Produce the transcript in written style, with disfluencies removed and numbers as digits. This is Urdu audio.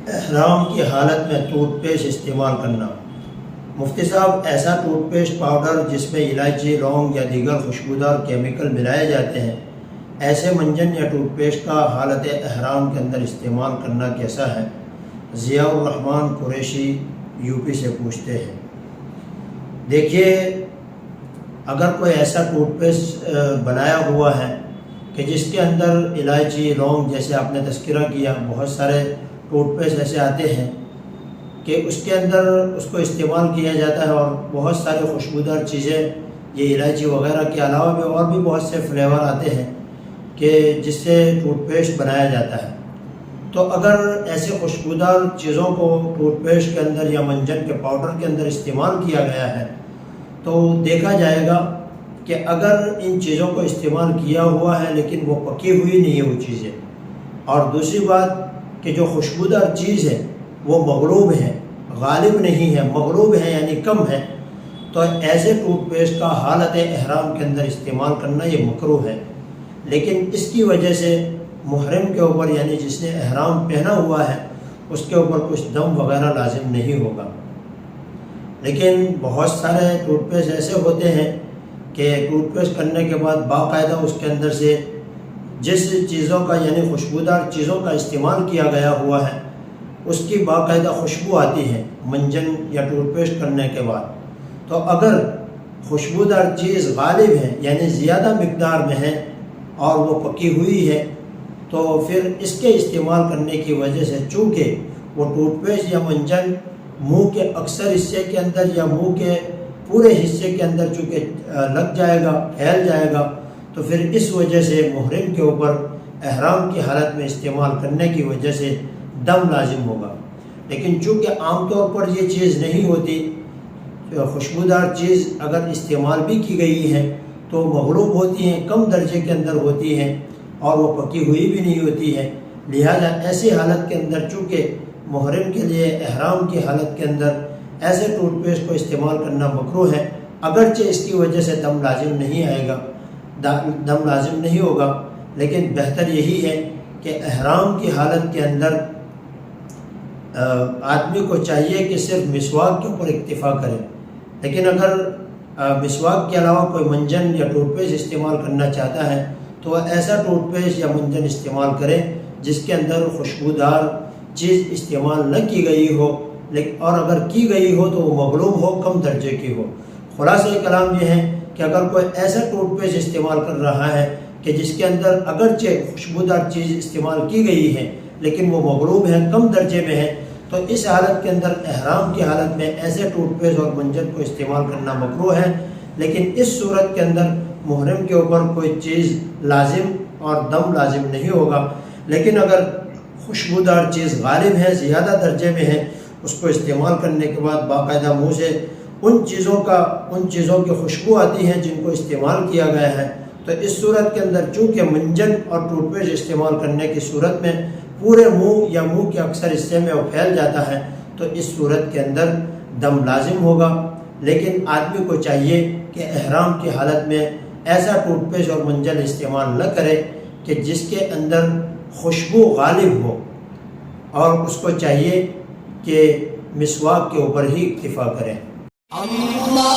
احرام کی حالت میں ٹوتھ پیسٹ استعمال کرنا۔ مفتی صاحب، ایسا ٹوتھ پیسٹ پاؤڈر جس میں الائچی، لونگ یا دیگر خوشبودار کیمیکل ملائے جاتے ہیں، ایسے منجن یا ٹوتھ پیسٹ کا حالت احرام کے اندر استعمال کرنا کیسا ہے؟ ضیاء الرحمن قریشی یوپی سے پوچھتے ہیں۔ دیکھیے، اگر کوئی ایسا ٹوتھ پیسٹ بنایا ہوا ہے کہ جس کے اندر الائچی، لونگ، جیسے آپ نے تذکرہ کیا، بہت سارے ٹوتھ پیسٹ ایسے آتے ہیں کہ اس کے اندر اس کو استعمال کیا جاتا ہے اور بہت سارے خوشبودار چیزیں، یہ الائچی وغیرہ کے علاوہ بھی اور بھی بہت سے فلیور آتے ہیں کہ جس سے ٹوتھ پیسٹ بنایا جاتا ہے۔ تو اگر ایسے خوشبودار چیزوں کو ٹوتھ پیسٹ کے اندر یا منجن کے پاؤڈر کے اندر استعمال کیا گیا ہے تو دیکھا جائے گا کہ اگر ان چیزوں کو استعمال کیا ہوا ہے لیکن وہ پکی ہوئی نہیں ہے وہ چیزیں، اور دوسری بات کہ جو خوشبودار چیز ہے وہ مغلوب ہے، غالب نہیں ہے، مغلوب ہے یعنی کم ہے، تو ایسے ٹوتھ پیسٹ کا حالت احرام کے اندر استعمال کرنا یہ مکروہ ہے۔ لیکن اس کی وجہ سے محرم کے اوپر، یعنی جس نے احرام پہنا ہوا ہے، اس کے اوپر کچھ دم وغیرہ لازم نہیں ہوگا۔ لیکن بہت سارے ٹوتھ پیسٹ ایسے ہوتے ہیں کہ ٹوتھ پیسٹ کرنے کے بعد باقاعدہ اس کے اندر سے جس چیزوں کا، یعنی خوشبودار چیزوں کا استعمال کیا گیا ہوا ہے، اس کی باقاعدہ خوشبو آتی ہے منجن یا ٹوتھ پیسٹ کرنے کے بعد۔ تو اگر خوشبودار چیز غالب ہے، یعنی زیادہ مقدار میں ہے اور وہ پکی ہوئی ہے، تو پھر اس کے استعمال کرنے کی وجہ سے چونکہ وہ ٹوتھ پیسٹ یا منجن منہ کے اکثر حصے کے اندر یا منہ کے پورے حصے کے اندر چونکہ لگ جائے گا، پھیل جائے گا، تو پھر اس وجہ سے محرم کے اوپر احرام کی حالت میں استعمال کرنے کی وجہ سے دم لازم ہوگا۔ لیکن چونکہ عام طور پر یہ چیز نہیں ہوتی، خوشبودار چیز اگر استعمال بھی کی گئی ہے تو مغلوب ہوتی ہیں، کم درجے کے اندر ہوتی ہیں اور وہ پکی ہوئی بھی نہیں ہوتی ہے، لہذا ایسی حالت کے اندر چونکہ محرم کے لیے احرام کی حالت کے اندر ایسے ٹوتھ پیسٹ کو استعمال کرنا مکروہ ہے، اگرچہ اس کی وجہ سے دم لازم نہیں آئے گا، دم لازم نہیں ہوگا، لیکن بہتر یہی ہے کہ احرام کی حالت کے اندر آدمی کو چاہیے کہ صرف مسواک کے اوپر اکتفا کرے۔ لیکن اگر مسواک کے علاوہ کوئی منجن یا ٹوتھ پیسٹ استعمال کرنا چاہتا ہے تو ایسا ٹوتھ پیسٹ یا منجن استعمال کرے جس کے اندر خوشبودار چیز استعمال نہ کی گئی ہو، اور اگر کی گئی ہو تو وہ مغلوب ہو، کم درجے کی ہو۔ خلاصہ کلام یہ ہے کہ اگر کوئی ایسا ٹوتھ پیسٹ استعمال کر رہا ہے کہ جس کے اندر اگرچہ خوشبودار چیز استعمال کی گئی ہے لیکن وہ مغلوب ہے، کم درجے میں ہے، تو اس حالت کے اندر احرام کی حالت میں ایسے ٹوتھ پیسٹ اور منجن کو استعمال کرنا مکروہ ہے۔ لیکن اس صورت کے اندر محرم کے اوپر کوئی چیز لازم اور دم لازم نہیں ہوگا۔ لیکن اگر خوشبودار چیز غالب ہے، زیادہ درجے میں ہے، اس کو استعمال کرنے کے بعد باقاعدہ منہ سے ان چیزوں کی خوشبو آتی ہے جن کو استعمال کیا گیا ہے، تو اس صورت کے اندر چونکہ منجن اور ٹوتھ پیسٹ استعمال کرنے کی صورت میں پورے منہ یا منہ کے اکثر حصے میں وہ پھیل جاتا ہے، تو اس صورت کے اندر دم لازم ہوگا۔ لیکن آدمی کو چاہیے کہ احرام کی حالت میں ایسا ٹوتھ پیسٹ اور منجن استعمال نہ کرے کہ جس کے اندر خوشبو غالب ہو، اور اس کو چاہیے کہ مسواک کے اوپر ہی اکتفا کریں۔ اللہ